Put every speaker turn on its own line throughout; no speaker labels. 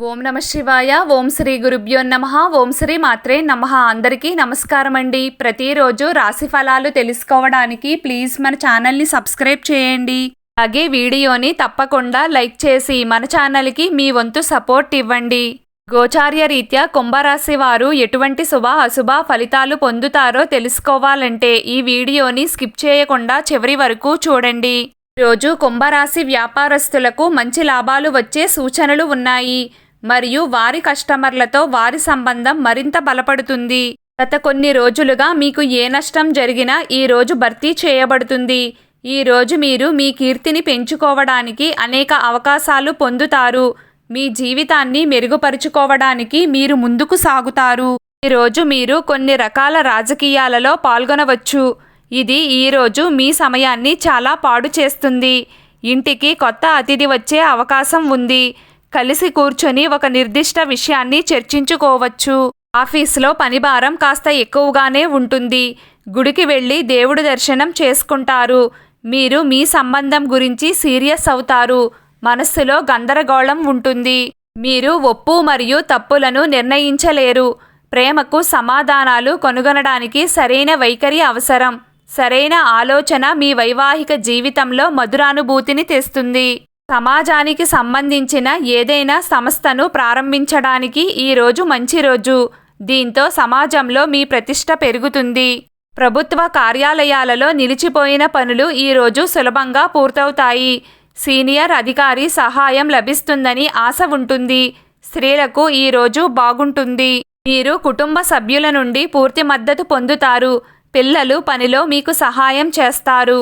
ఓం నమ శివాయ. ఓం శ్రీ గురుభ్యో నమః. ఓం శ్రీ మాత్రే నమః. అందరికీ నమస్కారం అండి. ప్రతిరోజు రాశి ఫలాలు తెలుసుకోవడానికి ప్లీజ్ మన ఛానల్ని సబ్స్క్రైబ్ చేయండి. అలాగే వీడియోని తప్పకుండా లైక్ చేసి మన ఛానల్కి మీ వంతు సపోర్ట్ ఇవ్వండి. గోచార్య రీత్యా కుంభరాశి వారు ఎటువంటి శుభ అశుభ ఫలితాలు పొందుతారో తెలుసుకోవాలంటే ఈ వీడియోని స్కిప్ చేయకుండా చివరి వరకు చూడండి. ఈరోజు కుంభరాశి వ్యాపారస్తులకు మంచి లాభాలు వచ్చే సూచనలు ఉన్నాయి. మరియు వారి కస్టమర్లతో వారి సంబంధం మరింత బలపడుతుంది. గత కొన్ని రోజులుగా మీకు ఏ నష్టం జరిగినా ఈ రోజు భర్తీ చేయబడుతుంది. ఈ రోజు మీరు మీ కీర్తిని పెంచుకోవడానికి అనేక అవకాశాలు పొందుతారు. మీ జీవితాన్ని మెరుగుపరుచుకోవడానికి మీరు ముందుకు సాగుతారు. ఈరోజు మీరు కొన్ని రకాల రాజకీయాలలో పాల్గొనవచ్చు. ఇది ఈరోజు మీ సమయాన్ని చాలా పాడు చేస్తుంది. ఇంటికి కొత్త అతిథి వచ్చే అవకాశం ఉంది. కలిసి కూర్చొని ఒక నిర్దిష్ట విషయాన్ని చర్చించుకోవచ్చు. ఆఫీసులో పనిభారం కాస్త ఎక్కువగానే ఉంటుంది. గుడికి వెళ్ళి దేవుడి దర్శనం చేసుకుంటారు. మీరు మీ సంబంధం గురించి సీరియస్ అవుతారు. మనస్సులో గందరగోళం ఉంటుంది. మీరు ఒప్పు మరియు తప్పులను నిర్ణయించలేరు. ప్రేమకు సమాధానాలు కనుగొనడానికి సరైన వైఖరి అవసరం. సరైన ఆలోచన మీ వైవాహిక జీవితంలో మధురానుభూతిని తెస్తుంది. సమాజానికి సంబంధించిన ఏదైనా సంస్థను ప్రారంభించడానికి ఈరోజు మంచి రోజు. దీంతో సమాజంలో మీ ప్రతిష్ట పెరుగుతుంది. ప్రభుత్వ కార్యాలయాలలో నిలిచిపోయిన పనులు ఈరోజు సులభంగా పూర్తవుతాయి. సీనియర్ అధికారి సహాయం లభిస్తుందని ఆశ ఉంటుంది. స్త్రీలకు ఈరోజు బాగుంటుంది. మీరు కుటుంబ సభ్యుల నుండి పూర్తి మద్దతు పొందుతారు. పిల్లలు పనిలో మీకు సహాయం చేస్తారు.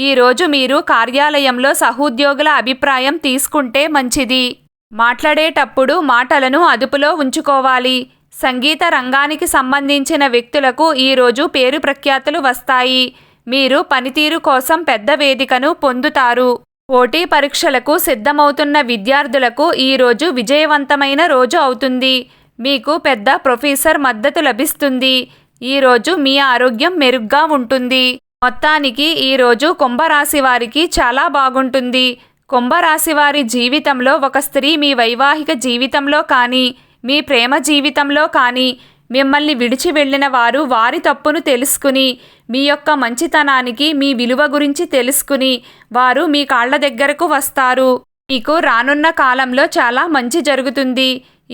ఈరోజు మీరు కార్యాలయంలో సహోద్యోగుల అభిప్రాయం తీసుకుంటే మంచిది. మాట్లాడేటప్పుడు మాటలను అదుపులో ఉంచుకోవాలి. సంగీత రంగానికి సంబంధించిన వ్యక్తులకు ఈరోజు పేరు ప్రఖ్యాతులు వస్తాయి. మీరు పనితీరు కోసం పెద్ద వేదికను పొందుతారు. పోటీ పరీక్షలకు సిద్ధమవుతున్న విద్యార్థులకు ఈరోజు విజయవంతమైన రోజు అవుతుంది. మీకు పెద్ద ప్రొఫెసర్ మద్దతు లభిస్తుంది. ఈరోజు మీ ఆరోగ్యం మెరుగ్గా ఉంటుంది. మొత్తానికి ఈరోజు కుంభరాశి వారికి చాలా బాగుంటుంది. కుంభరాశి వారి జీవితంలో ఒక స్త్రీ మీ వైవాహిక జీవితంలో కానీ మీ ప్రేమ జీవితంలో కానీ మిమ్మల్ని విడిచి వెళ్ళిన వారు వారి తప్పును తెలుసుకుని మీ యొక్క మంచితనానికి మీ విలువ గురించి తెలుసుకుని వారు మీ కాళ్ల దగ్గరకు వస్తారు. మీకు రానున్న కాలంలో చాలా మంచి జరుగుతుంది.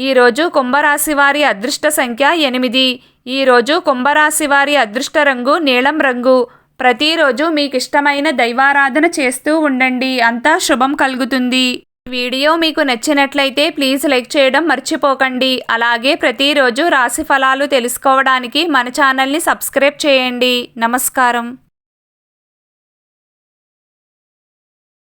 ఈరోజు కుంభరాశి వారి అదృష్ట సంఖ్య 8. ఈరోజు కుంభరాశి వారి అదృష్ట రంగు నీలం రంగు. ప్రతిరోజు మీకు ఇష్టమైన దైవారాధన చేస్తూ ఉండండి. అంతా శుభం కలుగుతుంది. వీడియో మీకు నచ్చినట్లయితే ప్లీజ్ లైక్ చేయడం మర్చిపోకండి. అలాగే ప్రతిరోజు రాశి ఫలాలు తెలుసుకోవడానికి మన ఛానల్ని సబ్స్క్రైబ్ చేయండి. నమస్కారం.